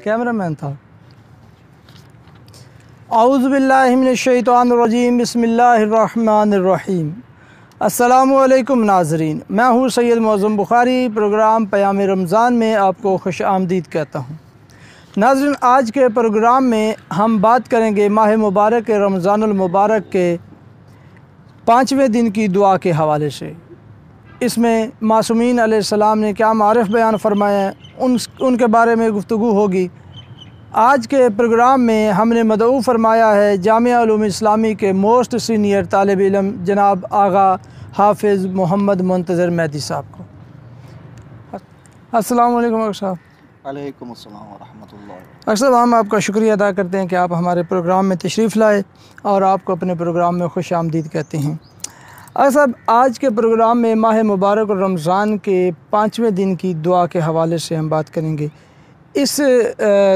Camera man था। औज़ु बिल्लाहि मिनश्शैतानिर्रजीम बिस्मिल्लाहिर्रहमानिर्रहीम। अस्सलामुअलैकुम नाज़रीन, मैं हूँ सैयद मुअज़्ज़म बुखारी। प्रोग्राम पयाम रमज़ान में आपको खुश आमदीद कहता हूँ। नाज़रीन, आज के प्रोग्राम में हम बात करेंगे माह मुबारक रमज़ानुल मुबारक के 5वें दिन की दुआ के हवाले से। इसमें मासूमीन अलैहिस्सलाम ने क्या मारिफ बयान फरमाया उनके बारे में गुफ्तगू होगी। आज के प्रोग्राम में हमने मदऊ फरमाया है जामिया उलूम इस्लामी के मोस्ट सीनियर तालिब इल्म जनाब आगा हाफिज़ मोहम्मद मुंतज़र मेहदी साहब को। अस्सलाम वालेकुम डॉक्टर साहब। वालेकुम अस्सलाम व रहमतुल्लाह। डॉक्टर साहब, हम आपका शुक्रिया अदा करते हैं कि आप हमारे प्रोग्राम में तशरीफ़ लाए और आपको अपने प्रोग्राम में खुश आमदीद कहते हैं। डॉक्टर साहब, आज के प्रोग्राम में माह मुबारक और रमज़ान के 5वें दिन की दुआ के हवाले से हम बात करेंगे। इस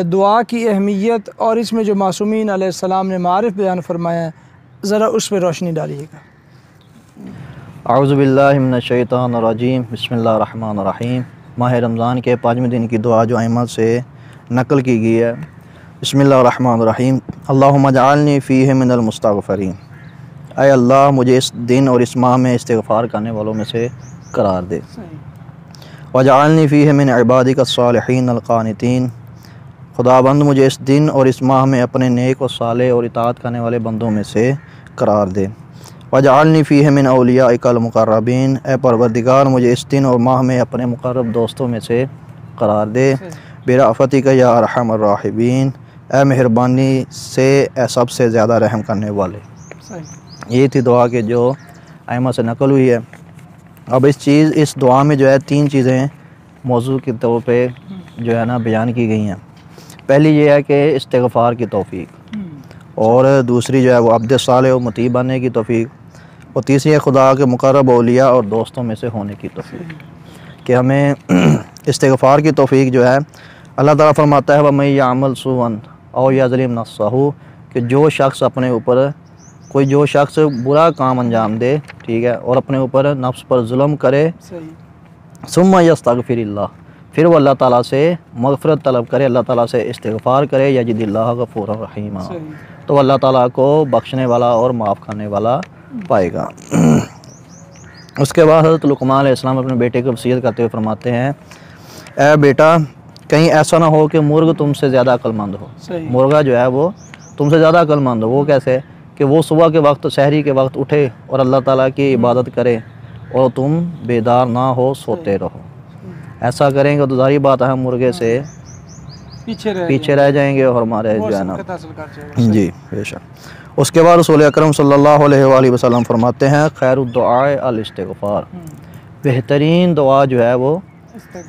दुआ की अहमियत और इसमें जो मासूमीन अलैहिस्सलाम ने मारिफ बयान फरमाया है, ज़रा उस पर रोशनी डालिएगा। औज़ु बिल्लाहि मिनश्शैतानिर्रजीम बिस्मिल्लाहिर्रहमानिर्रहीम। माह रमज़ान के 5वें दिन की दुआ जो अहमद से नकल की गई है। बिस्मिल्लाहिर्रहमानिर्रहीम। अल्लाहुम्मा जअलनी फ़ीहि मिनल मुस्तग़फ़रीन। ऐ अल्लाह, मुझे इस दिन और इस माह में इस्तिग़फ़ार करने वालों में से करार दे। वजअलनी फ़ीहि मिन इबादिका अस्सालिहीन अलक़ानितीन। खुदाबंद, मुझे इस दिन और इस माह में अपने नेक और साले और इताअत करने वाले बंदों में से करार दे। वजअलनी फ़ीहि मिन औलियाइकल मुक़र्रबीन। ए परवरदिगार, मुझे इस दिन और माह में अपने मुक़र्रब दोस्तों में से करार दे। बिरअफ़तिका या अरहमर राहिमीन। ए मेहरबानी से ए सबसे ज़्यादा रहम करने वाले। ये थी दुआ के जो अहमद से नकल हुई है। अब इस दुआ में जो है 3 चीज़ें मौजू के तौर पे जो है ना बयान की गई हैं। पहली ये है कि इस्तिग़फ़ार की तौफ़ीक, और दूसरी जो है वो अब्द साले और मुतीब बनने की तौफ़ीक, और तीसरी है खुदा के मुक़र्रब औलिया और दोस्तों में से होने की तौफ़ीक। कि हमें इस्तिग़फ़ार की तौफ़ीक जो है, अल्लाह ताला फरमाता है वमन यअमल सुअन औ यज़लिम नफ़्सहु, कि जो शख्स बुरा काम अंजाम दे, ठीक है, और अपने ऊपर नफ्स पर जुल्म करे, सुम्मा यस्तग़फिरिल्लाह, फिर वो अल्लाह ताला से मग़फ़िरत तलब करे, अल्लाह ताला से इस्तिग़फ़ार करे, यजिदिल्लाह गफ़ूरन रहीमा, तो अल्लाह ताला को बख्शने वाला और माफ़ करने वाला पाएगा। उसके बाद हज़रत लुक़मान अलैहिस्सलाम अपने बेटे को वसीयत करते हुए फरमाते हैं, ए बेटा, कहीं ऐसा ना हो कि मुर्ग तुमसे ज़्यादा अक्लमंद हो। मुर्गा जो है वो तुमसे ज़्यादा अक्लमंद हो। वो कैसे? कि वो सुबह के वक्त, सहरी के वक्त उठे और अल्लाह ताला की इबादत करे और तुम बेदार ना हो, सोते रहो। ऐसा करेंगे तो ज़ाहिर बात है हम मुर्गे से पीछे रह जाएंगे और हमारे जो है ना जी बेशक। उसके बाद रसूल अकरम सल्लल्लाहु अलैहि वसल्लम फरमाते हैं खैरुद्दुआ अल इस्तिग़फ़ार, बेहतरीन दुआ जो है वो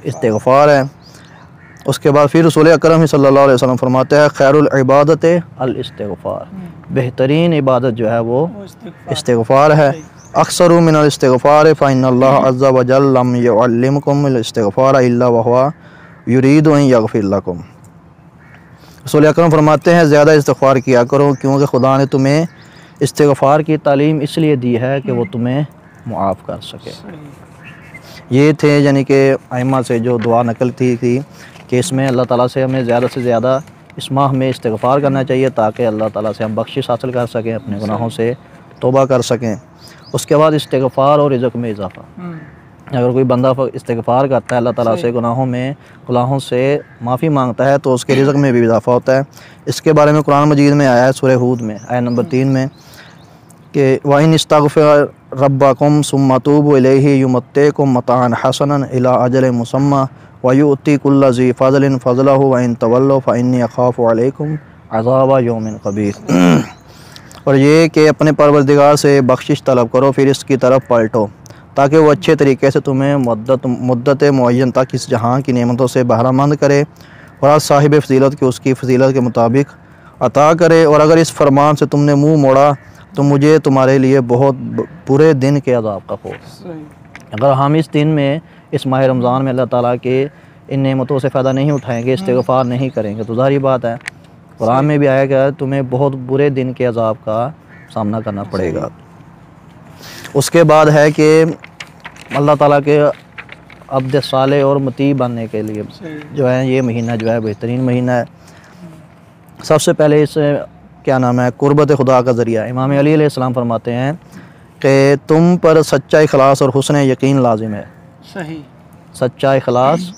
इस्तिग़फ़ार है। उसके बाद फिर रसूल अकरम सल्लल्लाहु अलैहि वसल्लम फरमाते हैं खैरुल इबादत अल इस्तिग़फ़ार, बेहतरीन इबादत जो है वो इस्तिग़फ़ार है। अक्सरू मिनल इस्तिग़फ़ार फ़इन्नल्लाह अज़्ज़ा व जल लम युअल्लिमकुमुल इस्तिग़फ़ार इल्ला व हुवा युरीदु अन यग़फ़िर लकुम। रसूल अकरम फरमाते हैं ज़्यादा इस्तिग़फ़ार किया करो, क्योंकि खुदा ने तुम्हें इस्तिग़फ़ार की तालीम इसलिए दी है कि वो तुम्हें मुआफ़ कर सके। ये थे यानी कि अइम्मा से जो दुआ नकल थी कि इसमें अल्लाह ताला से हमें ज़्यादा से ज़्यादा इस माह में इस्तिग़फ़ार करना चाहिए, ताकि अल्लाह ताला से हम बख्शिश हासिल कर सकें, अपने गुनाहों से तौबा कर सकें। उसके बाद इस्तिग़फ़ार और रिज़्क़ में इजाफ़ा। अगर कोई बंदा इस्तिग़फ़ार करता है अल्लाह ताला से, गुनाहों से माफ़ी मांगता है, तो उसके रिज़्क़ में भी इजाफ़ा होता है। इसके बारे में कुरान मजीद में आया है सूरह हूद में आयत नंबर 3 में कि वइन इस्तग़फ़िर रब्बकुम सुम्मा तूबू इलैहि युमत्तिकुम मताअन हसनन इला अजलिन मुसम्मा व युअति कुल्ला ज़ी फ़ज़लिन फ़ज़लहु व इन तवल्लौ फ़इन्नी अख़ाफ़ु अलैकुम अज़ाब यौमिन कबीर। और ये कि अपने परवरदिगार से बख्शिश तलब करो, फिर इसकी तरफ पलटो, ताकि वो अच्छे तरीके से तुम्हें मुद्दत मुअय्यन तक इस जहाँ की नेमतों से बहरामंद करे और आज साहिब फ़ज़ीलत की उसकी फ़ज़ीलत के मुताबिक अता करे। और अगर इस फरमान से तुमने मुँह मोड़ा तो मुझे तुम्हारे लिए बहुत बुरे दिन के अज़ाब का खौफ। अगर हम इस दिन में, इस माह रमज़ान में अल्लाह ताला के इन नेमतों से फ़ायदा नहीं उठाएंगे, इस्तिग़फ़ार नहीं करेंगे, तो ज़ाहिर बात है कुरान में भी आया कि तुम्हें बहुत बुरे दिन के अज़ाब का सामना करना पड़ेगा। उसके बाद है कि अल्लाह ताला के अब्द साले और मुती बनने के लिए जो है ये महीना जो है बेहतरीन महीना है। सबसे पहले इस क्या नाम है कुर्बत खुदा का ज़रिया। इमाम अली अलैहिस्सलाम फरमाते हैं कि तुम पर सच्चा इखलास और हुस्न यकीन लाजिम है। सही, सच्चा इखलास,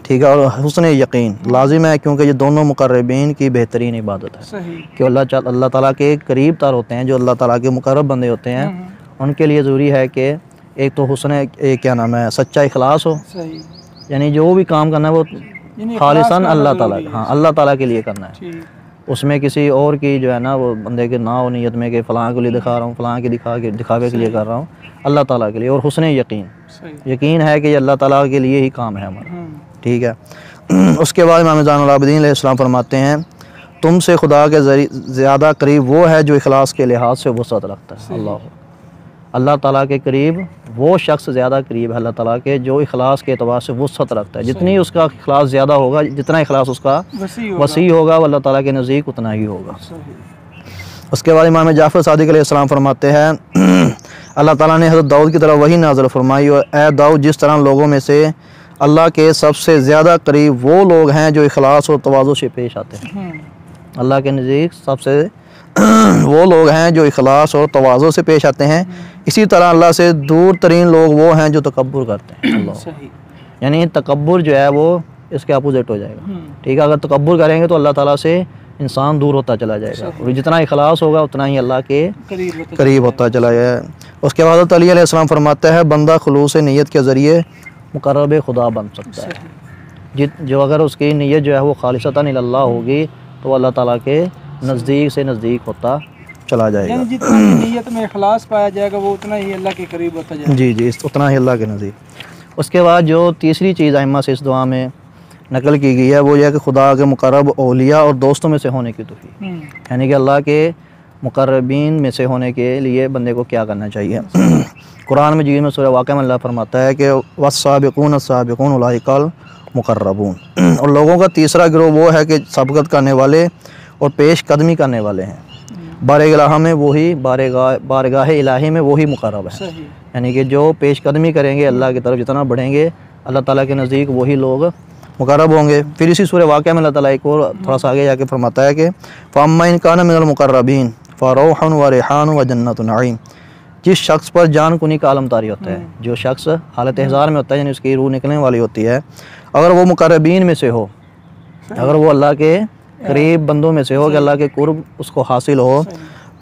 ठीक है, और हुस्न यकीन लाजिम है, क्योंकि ये दोनों मुकर्रबीन की बेहतरीन इबादत है। सही, कि अल्लाह ताला के करीब तर होते हैं, जो अल्लाह ताला के मुकर्रब बंदे होते हैं, उनके लिए ज़रूरी है कि एक तो हुस्न क्या नाम है सच्चा इखलास हो। सही, यानी जो भी काम करना है वो खालिसन अल्लाह ताला, हाँ अल्लाह ताला के लिए करना है। उसमें किसी और की जो है ना वो बंदे के ना हो नियत में कि फ़लाँ के लिए दिखा रहा हूँ, फ़लाँ के दिखावे के लिए कर रहा हूँ, अल्लाह ताला के लिए। और हुस्न यकीन, यकीन है कि अल्लाह ताला के लिए ही काम है हमारा, ठीक है। उसके बाद इमाम ज़ैनुल आबिदीन अलैहिस्सलाम फरमाते हैं तुमसे खुदा के ज़्यादा करीब वो है जो इखलास के लिहाज से वसअत रखता है। अल्लाह ताला के करीब वो शख्स ज़्यादा करीब है अल्लाह ताला के जो इखलास के एतबार से वसअत रखता है। जितनी उसका इखलास ज़्यादा होगा, जितना इखलास उसका वसी होगा, वो अल्लाह ताला के नज़दीक उतना ही होगा। उसके बाद इमाम जाफ़र सादिक़ अलैहिस्सलाम फरमाते हैं अल्लाह ताला ने हज़रत दाऊद की तरफ वही नाज़िल फरमाई, और ए दाऊद जिस तरह लोगों में से अल्लाह के सबसे ज़्यादा करीब वो लोग हैं जो इखलास और तवाज़ु से पेश आते हैं। अल्लाह के नज़दीक सबसे वो लोग हैं जो इखलास और तवाज़ु से पेश आते हैं। इसी तरह अल्लाह से दूर तरीन लोग वो हैं जो तकब्बुर करते हैं। अल्लाह यानी तकब्बुर जो है वो इसके अपोजिट हो जाएगा, ठीक है। अगर तकब्बुर करेंगे तो अल्लाह ताला से इंसान दूर होता चला जाएगा, और जितना इखलास होगा उतना ही अल्लाह के करीब होता चला जाएगा। उसके बाद अली अलैहिस्सलाम फरमाता है बंदा खुलूस नीयत के ज़रिए मुकर्रब खुदा बन सकता है। जो अगर उसकी नीयत जो है वो खालिसतन इल्लल्लाह होगी तो अल्लाह ताला के नज़दीक से नज़दीक होता चला जाएगा। यानी जितना नीयत में इखलास पाया जाएगा वो उतना ही अल्लाह के करीब होता जाएगा। जी जी, उतना ही अल्लाह के नज़दीक। उसके बाद जो तीसरी चीज़ अइम्मा से इस दुआ में नकल की गई है वो यह है कि खुदा के मुकर्रब औलिया और दोस्तों में से होने की तौफीक, यानी कि अल्लाह के मुकर्रबीन में से होने के लिए बंदे को क्या करना चाहिए। कुरान मजीद में सूरह वाक़िया में अल्लाह फरमाता है कि वस्साबिकून अस्साबिकून उलाइकल मुकर्रबून, और लोगों का तीसरा गिरोह वो है कि सबकत करने वाले और पेश कदमी करने वाले हैं। बारगाह में वही बारगाह इलाही में वही मुकर्रब है, यानी कि जो पेश कदमी करेंगे अल्लाह की तरफ जितना बढ़ेंगे अल्लाह ताला के नज़दीक वही लोग मुकर्रब होंगे। फिर इसी सूरह वाक़िया में अल्लाह ताला एक और थोड़ा सा आगे जाके फरमाता है कि फ़अम्मा इन कान मिनल मुकर्रबीन फ़रौहुन व रिहान व जन्नतु नईम। जिस शख्स पर जान कुनी का आलम तारी होता है, जो शख्स हालत इहज़ार में होता है यानी उसकी रूह निकलने वाली होती है, अगर वो मुकर्रबीन में से हो, अगर वो अल्लाह के करीब बंदों में से हो कि अल्लाह के कुर्ब उसको हासिल हो,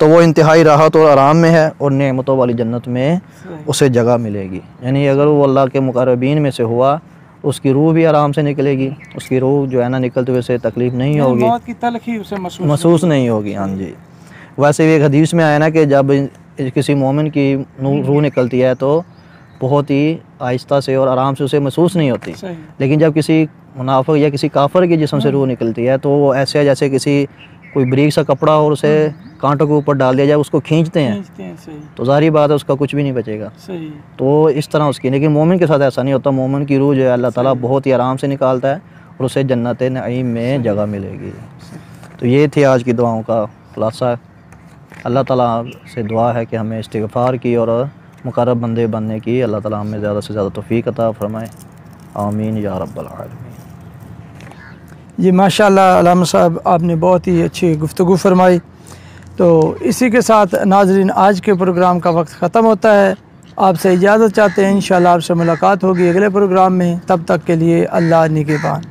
तो वो इंतहाई राहत और आराम में है और नेमतों वाली जन्नत में उसे जगह मिलेगी। यानी अगर वो अल्लाह के मुकर्रबीन में से हुआ उसकी रूह भी आराम से निकलेगी, उसकी रूह जो है ना निकलते हुए से तकलीफ़ नहीं होगी, मौत की तलखी उसे महसूस नहीं होगी। हाँ जी, वैसे भी एक हदीस में आया ना कि जब किसी मोमिन की रूह निकलती है तो बहुत ही आहिस्ता से और आराम से उसे महसूस नहीं होती, लेकिन जब किसी मुनाफिक या किसी काफर के जिस्म से रूह निकलती है तो वो ऐसे है जैसे किसी कोई बारीक सा कपड़ा और उसे कांटों के ऊपर डाल दिया जाए, उसको खींचते हैं तो ज़ाहिर बात है उसका कुछ भी नहीं बचेगा। तो इस तरह उसकी, लेकिन मोमिन के साथ ऐसा नहीं होता। मोमिन की रूह जो है अल्लाह ताला बहुत ही आराम से निकालता है और उसे जन्नत नईम में जगह मिलेगी। तो ये थी आज की दुआओं का खुलासा। अल्लाह ताला से दुआ है कि हमें इस्तिग़फ़ार की और मुकर्रब बंदे बनने की अल्लाह ताला हमें ज़्यादा से ज़्यादा तौफ़ीक़ अता फ़रमाए। आमीन या रब्बल आलमीन। जी माशाअल्लाह अल्लामा साहब, आपने बहुत ही अच्छी गुफ्तगू फरमाई। तो इसी के साथ नाज़रीन आज के प्रोग्राम का वक्त ख़त्म होता है। आपसे इजाज़त चाहते हैं, इंशाअल्लाह आपसे मुलाकात होगी अगले प्रोग्राम में। तब तक के लिए अल्लाह निगहबान।